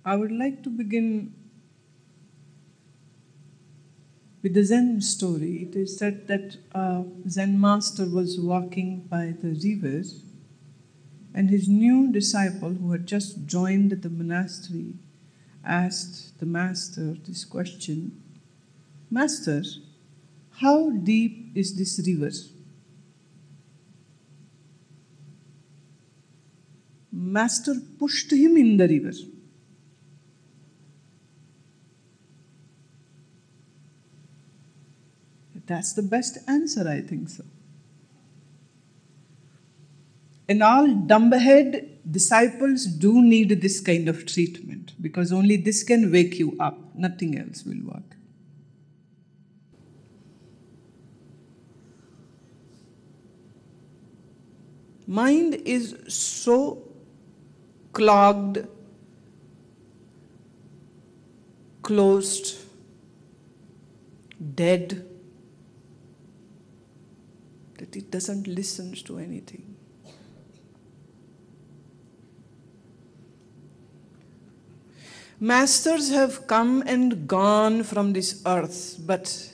I would like to begin with the Zen story. It is said that a Zen master was walking by the river, and his new disciple, who had just joined the monastery, asked the master this question: "Master, how deep is this river?" Master pushed him in the river. That's the best answer, I think so. And all dumbhead disciples do need this kind of treatment, because only this can wake you up. Nothing else will work. Mind is so clogged, closed, dead, that it doesn't listen to anything. Masters have come and gone from this earth, but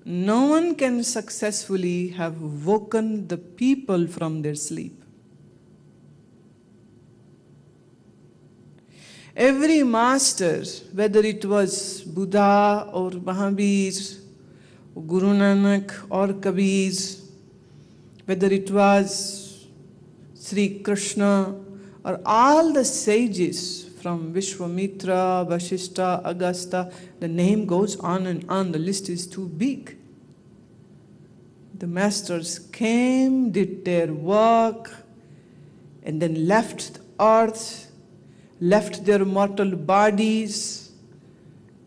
no one can successfully have woken the people from their sleep. Every master, whether it was Buddha or Mahavir, or Guru Nanak or Kabir, whether it was Sri Krishna or all the sages from Vishwamitra, Vashishta, Agastha, the name goes on and on, the list is too big. The masters came, did their work, and then left the earth, left their mortal bodies,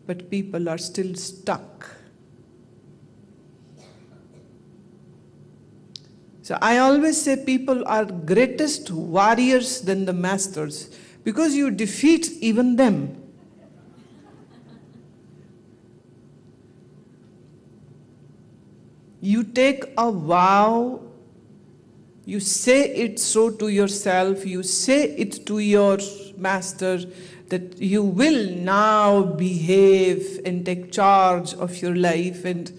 but people are still stuck. So I always say people are greatest warriors than the masters, because you defeat even them. You take a vow, you say it so to yourself, you say it to your master, that you will now behave and take charge of your life and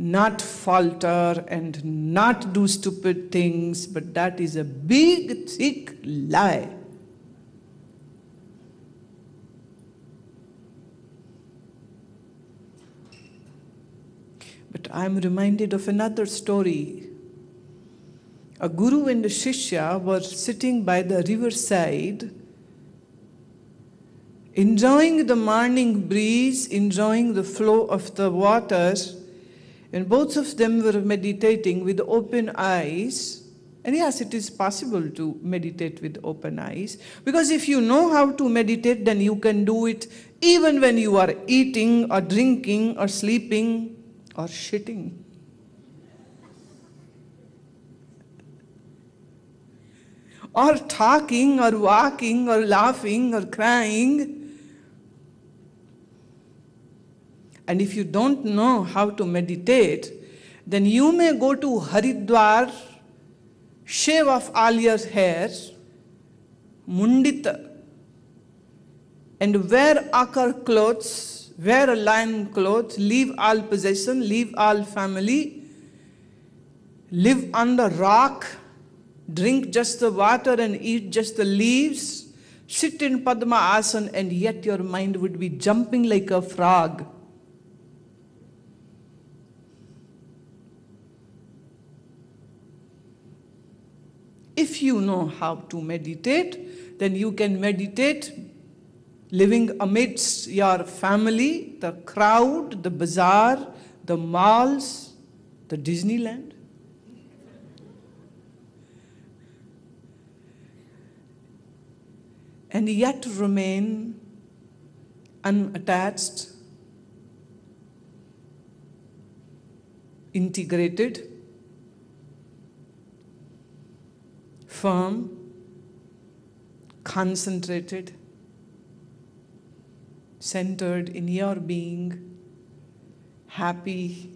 not falter and not do stupid things, but that is a big, thick lie. But I am reminded of another story. A guru and a shishya were sitting by the riverside, enjoying the morning breeze, enjoying the flow of the water, and both of them were meditating with open eyes. And yes, it is possible to meditate with open eyes, because if you know how to meditate, then you can do it even when you are eating or drinking or sleeping or shitting. Or talking or walking or laughing or crying. And if you don't know how to meditate, then you may go to Haridwar, shave off all your hair, mundita, and wear ochre clothes, wear a lion cloth, leave all possession, leave all family, live on the rock, drink just the water and eat just the leaves, sit in Padma Asana, and yet your mind would be jumping like a frog. If you know how to meditate, then you can meditate living amidst your family, the crowd, the bazaar, the malls, the Disneyland. And yet remain unattached, integrated, firm, concentrated, centered in your being, happy.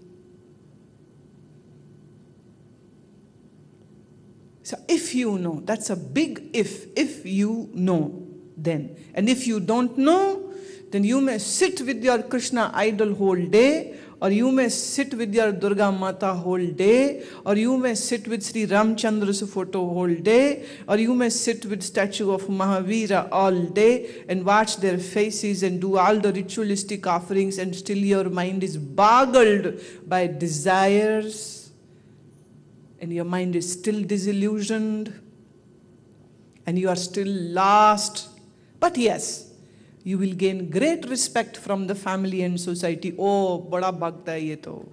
So if you know, that's a big if you know. then. And if you don't know, then you may sit with your Krishna idol whole day, or you may sit with your Durga Mata whole day, or you may sit with Sri Ramchandra's photo whole day, or you may sit with statue of Mahavira all day and watch their faces and do all the ritualistic offerings, and still your mind is boggled by desires and your mind is still disillusioned and you are still lost. But yes, you will gain great respect from the family and society. Oh, bada bhakt hai ye to.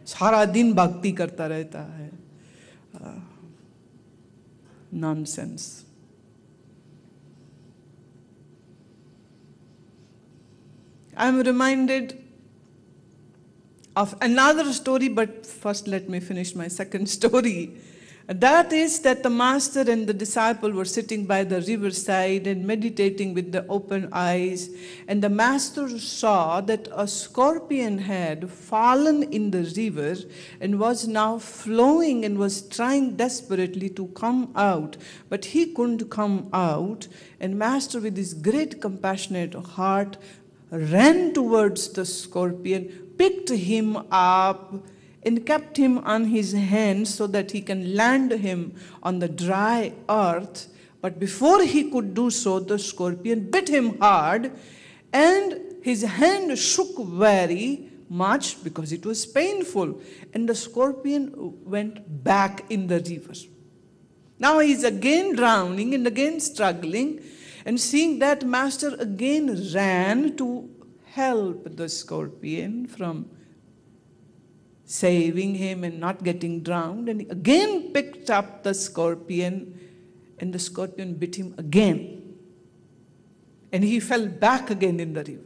Sara din bhakti karta rehta hai. Nonsense. I am reminded of another story, but first let me finish my second story. That is that the master and the disciple were sitting by the riverside and meditating with the open eyes, and the master saw that a scorpion had fallen in the river and was now flowing and was trying desperately to come out, but he couldn't come out. And master, with his great compassionate heart, ran towards the scorpion, picked him up, and kept him on his hands so that he can land him on the dry earth. But before he could do so, the scorpion bit him hard, and his hand shook very much because it was painful, and the scorpion went back in the river. Now he is again drowning and again struggling, and seeing that, master again ran to help the scorpion from saving him and not getting drowned, and again picked up the scorpion, and the scorpion bit him again, and he fell back again in the river.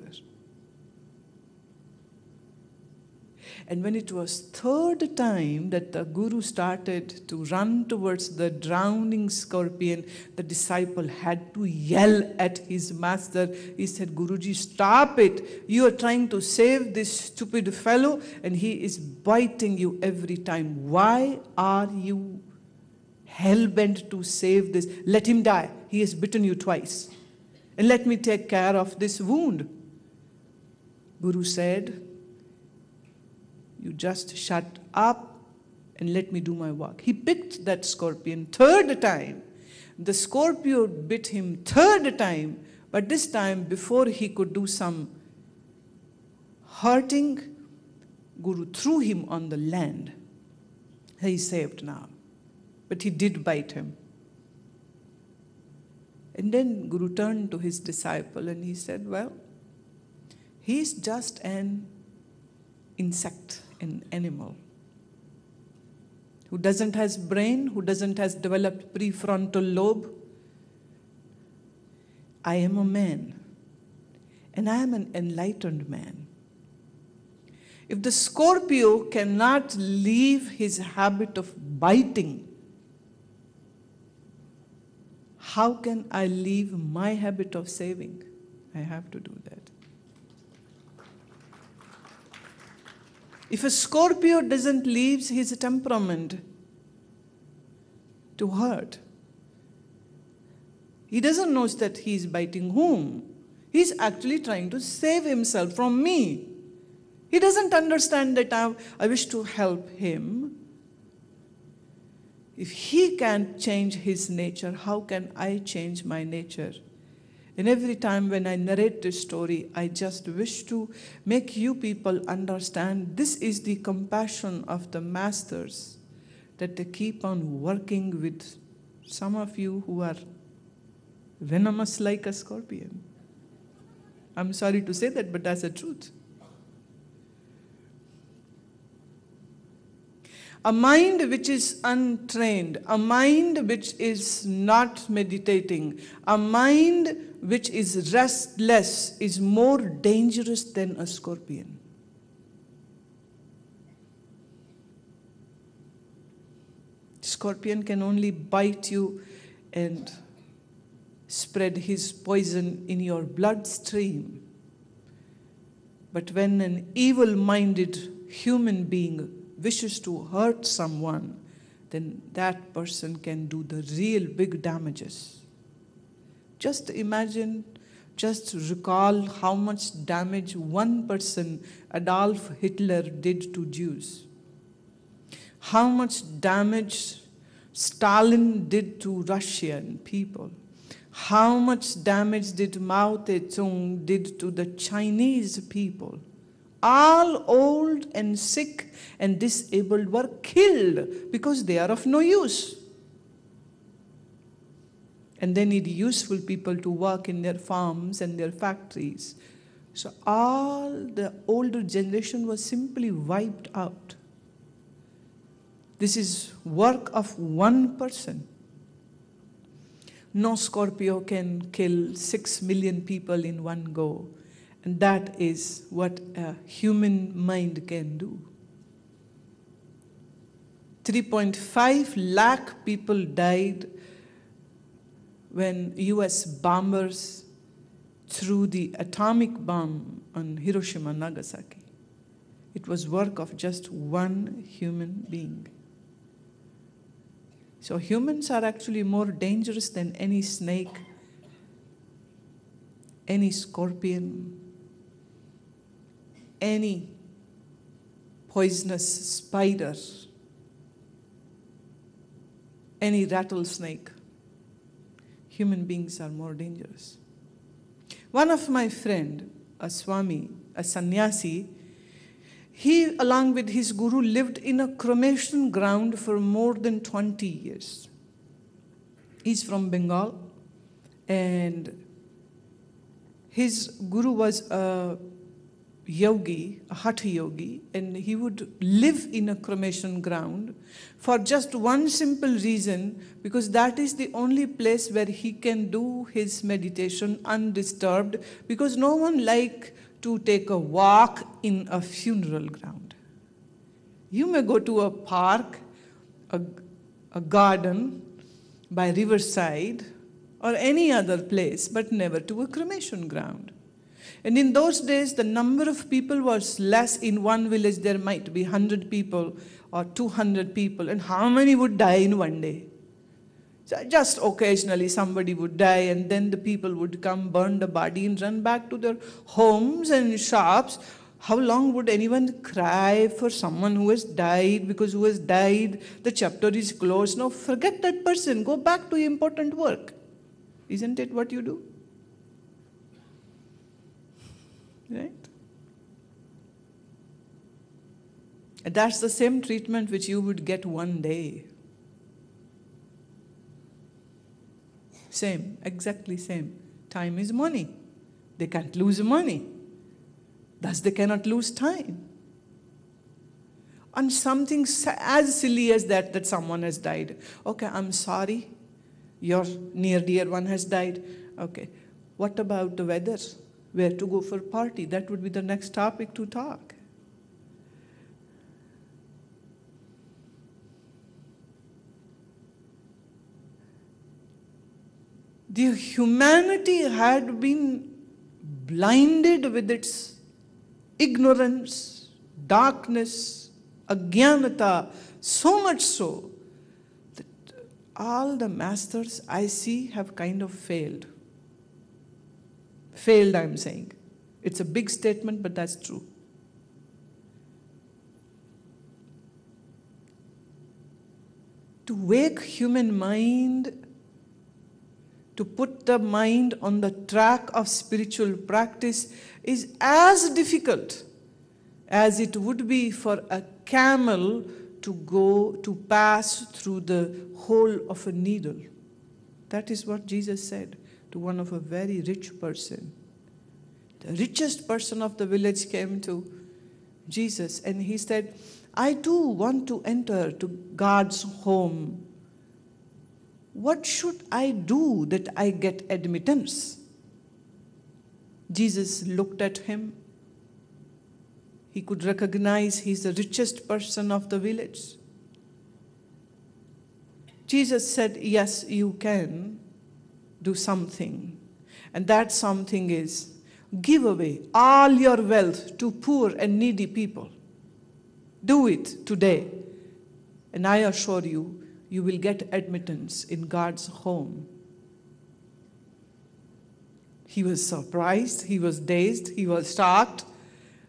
And when it was third time that the guru started to run towards the drowning scorpion, the disciple had to yell at his master. He said, "Guruji, stop it. You are trying to save this stupid fellow and he is biting you every time. Why are you hell-bent to save this? Let him die. He has bitten you twice. And let me take care of this wound." Guru said, "You just shut up and let me do my work." He picked that scorpion third time. The scorpion bit him third time, but this time before he could do some hurting, Guru threw him on the land. He's saved now. But he did bite him. And then Guru turned to his disciple and he said, "Well, he's just an insect, an animal, who doesn't has brain, who doesn't has developed prefrontal lobe. I am a man, and I am an enlightened man. If the Scorpio cannot leave his habit of biting, how can I leave my habit of saving? I have to do that. If a Scorpio doesn't leave his temperament to hurt, he doesn't know that he's biting whom. He's actually trying to save himself from me. He doesn't understand that I wish to help him. If he can't change his nature, how can I change my nature?" And every time when I narrate this story, I just wish to make you people understand this is the compassion of the masters, that they keep on working with some of you who are venomous like a scorpion. I'm sorry to say that, but that's the truth. A mind which is untrained, a mind which is not meditating, a mind which is restless is more dangerous than a scorpion. Scorpion can only bite you and spread his poison in your bloodstream. But when an evil-minded human being wishes to hurt someone, then that person can do the real big damages. Just imagine, just recall how much damage one person, Adolf Hitler, did to Jews. How much damage Stalin did to Russian people. How much damage did Mao Zedong did to the Chinese people. All old and sick and disabled were killed because they are of no use. And they need useful people to work in their farms and their factories. So all the older generation was simply wiped out. This is work of one person. No Scorpio can kill 6 million people in one go. And that is what a human mind can do. 3.5 lakh people died when US bombers threw the atomic bomb on Hiroshima and Nagasaki. It was work of just one human being. So humans are actually more dangerous than any snake, any scorpion, any poisonous spider, any rattlesnake. Human beings are more dangerous. One of my friend, a Swami, a sannyasi, he, along with his guru, lived in a cremation ground for more than 20 years. He's from Bengal, and his guru was a yogi, a hatha yogi, and he would live in a cremation ground for just one simple reason, because that is the only place where he can do his meditation undisturbed, because no one likes to take a walk in a funeral ground. You may go to a park, a garden by riverside, or any other place, but never to a cremation ground. And in those days, the number of people was less. In one village, there might be 100 people or 200 people. And how many would die in one day? So just occasionally somebody would die, and then the people would come, burn the body, and run back to their homes and shops. How long would anyone cry for someone who has died? Because who has died, the chapter is closed. No, forget that person. Go back to important work. Isn't it what you do? Right? And that's the same treatment which you would get one day. Same, exactly same. Time is money. They can't lose money. Thus they cannot lose time. On something as silly as that someone has died. Okay, I'm sorry. Your near dear one has died. Okay, what about the weather? Where to go for party? That would be the next topic to talk. The humanity had been blinded with its ignorance, darkness, ajnanata, so much so that all the masters I see have kind of failed. Failed, I'm saying. It's a big statement, but that's true. To wake human mind, to put the mind on the track of spiritual practice is as difficult as it would be for a camel to pass through the hole of a needle. That is what Jesus said to one of a very rich person. The richest person of the village came to Jesus and he said, I too want to enter to God's home. What should I do that I get admittance? Jesus looked at him. He could recognize he's the richest person of the village. Jesus said, yes, you can do something. And that something is give away all your wealth to poor and needy people. Do it today. And I assure you, you will get admittance in God's home. He was surprised, he was dazed, he was shocked.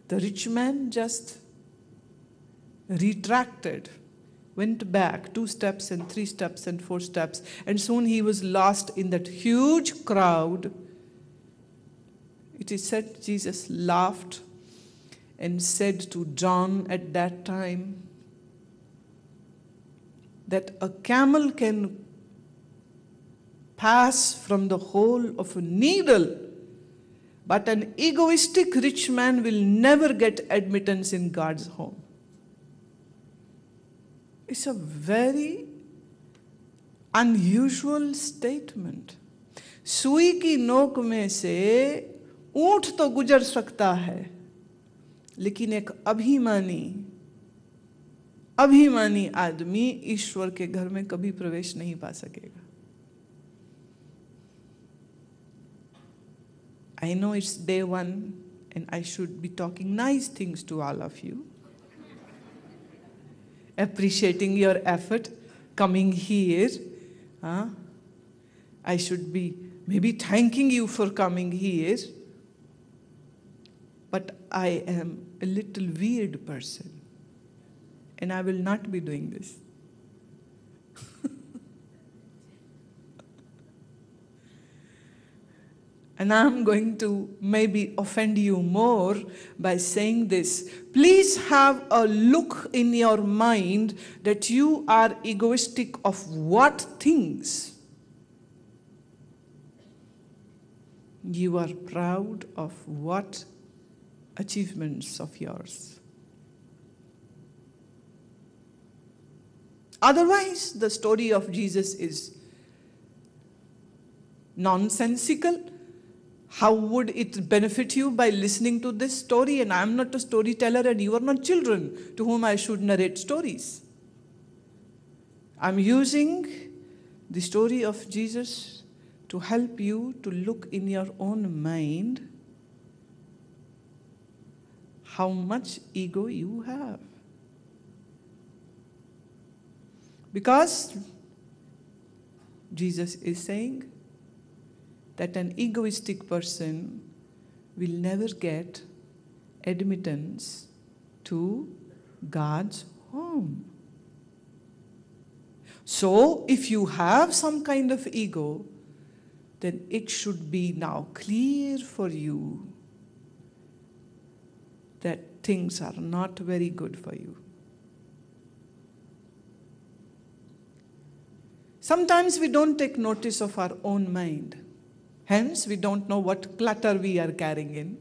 The rich man just retracted, went back 2 steps and 3 steps and 4 steps, and soon he was lost in that huge crowd. It is said Jesus laughed and said to John at that time that a camel can pass from the hole of a needle, but an egoistic rich man will never get admittance in God's home. It's a very unusual statement. सुई की नोक में से ऊंट तो गुजर सकता है, लेकिन एक अभिमानी आदमी ईश्वर के घर में कभी प्रवेश नहीं पा सकेगा. I know it's day 1 and I should be talking nice things to all of you, appreciating your effort coming here. I should be maybe thanking you for coming here, but I am a little weird person and I will not be doing this. And I'm going to maybe offend you more by saying this. Please have a look in your mind that you are egoistic of what things. You are proud of what achievements of yours. Otherwise, the story of Jesus is nonsensical. How would it benefit you by listening to this story? And I'm not a storyteller and you are not children to whom I should narrate stories. I'm using the story of Jesus to help you to look in your own mind how much ego you have. Because Jesus is saying that an egoistic person will never get admittance to God's home. So, if you have some kind of ego, then it should be now clear for you that things are not very good for you. Sometimes we don't take notice of our own mind. Hence, we don't know what clutter we are carrying in.